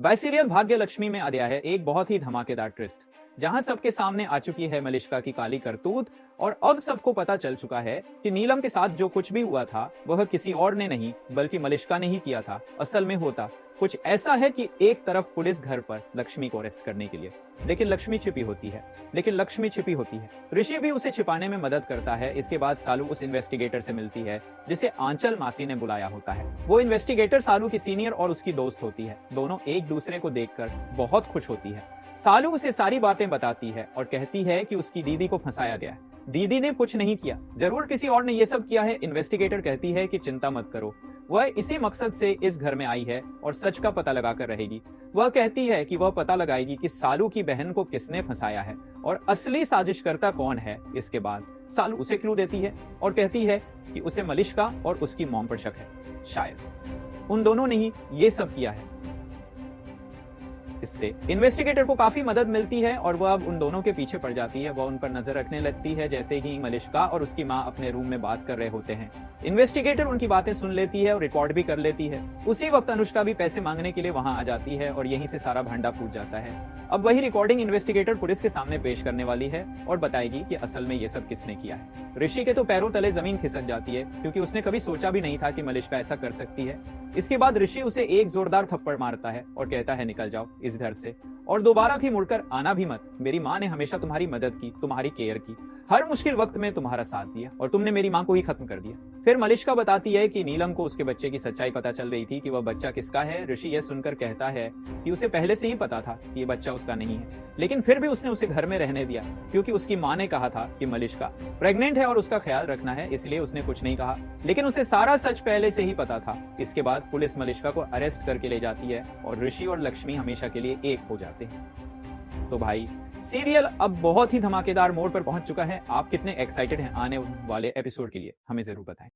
Serial भाग्य लक्ष्मी में आ गया है एक बहुत ही धमाकेदार ट्विस्ट, जहां सबके सामने आ चुकी है मलिष्का की काली करतूत। और अब सबको पता चल चुका है कि नीलम के साथ जो कुछ भी हुआ था वह किसी और ने नहीं बल्कि मलिष्का ने ही किया था। असल में होता कुछ ऐसा है कि एक तरफ पुलिस घर पर लक्ष्मी को अरेस्ट करने के लिए, लेकिन लक्ष्मी छिपी होती है। ऋषि भी उसे छिपाने में मदद करता है। इसके बाद सालू उस इन्वेस्टिगेटर से मिलती है जिसे आंचल मासी ने बुलाया होता है। वो इन्वेस्टिगेटर सालू की सीनियर और उसकी दोस्त होती है। दोनों एक दूसरे को देखकर बहुत खुश होती है। सालू उसे सारी बातें बताती है और कहती है कि उसकी दीदी को फंसाया गया है। दीदी ने कुछ नहीं किया, जरूर किसी और ने ये सब किया है। इन्वेस्टिगेटर कहती है कि चिंता मत करो, वह इसी मकसद से इस घर में आई है और सच का पता लगाकर रहेगी। वह कहती है कि वह पता लगाएगी कि सालू की बहन को किसने फंसाया है और असली साजिशकर्ता कौन है। इसके बाद सालू उसे क्लू देती है और कहती है कि उसे मलिष्का और उसकी मॉम पर शक है। शायद उन दोनों ने ही ये सब किया है। इससे इन्वेस्टिगेटर को काफी मदद मिलती है और वह अब उन दोनों के पीछे पड़ जाती है। वह उन पर नजर रखने लगती है जैसे ही मलिष्का और उसकी माँ अपने रूम में बात कर रहे होते हैं। इन्वेस्टिगेटर उनकी बातें सुन लेती है और रिकॉर्ड भी कर लेती है। उसी वक्त अनुष्का भी पैसे मांगने के लिए वहां आ जाती है और यहीं से सारा भांडा फूट जाता है। अब वही रिकॉर्डिंग इन्वेस्टिगेटर पुलिस के सामने पेश करने वाली है और बताएगी कि असल में ये सब किसने किया है। ऋषि के तो पैरों तले जमीन खिसक जाती है क्योंकि उसने कभी सोचा भी नहीं था कि मलिष्का ऐसा कर सकती है। इसके बाद ऋषि उसे एक जोरदार थप्पड़ मारता है और कहता है निकल जाओ इस घर से और दोबारा भी मुड़कर आना भी मत। मेरी माँ ने हमेशा तुम्हारी मदद की, तुम्हारी केयर की, हर मुश्किल वक्त में तुम्हारा साथ दिया और तुमने मेरी माँ को ही खत्म कर दिया। फिर मलिष्का बताती है कि नीलम को उसके बच्चे की सच्चाई पता चल रही थी कि वह बच्चा किसका है। ऋषि यह सुनकर कहता है कि उसे पहले से ही पता था कि ये बच्चा उसका नहीं है, लेकिन फिर भी उसने उसे घर में रहने दिया क्योंकि उसकी माँ ने कहा था कि मलिष्का प्रेग्नेंट है और उसका ख्याल रखना है, इसलिए उसने कुछ नहीं कहा। लेकिन उसे सारा सच पहले से ही पता था। इसके बाद पुलिस मलिष्का को अरेस्ट करके ले जाती है और ऋषि और लक्ष्मी हमेशा के लिए एक हो जाते हैं। तो भाई सीरियल अब बहुत ही धमाकेदार मोड़ पर पहुंच चुका है। आप कितने एक्साइटेड हैं आने वाले एपिसोड के लिए, हमें जरूर बताएं।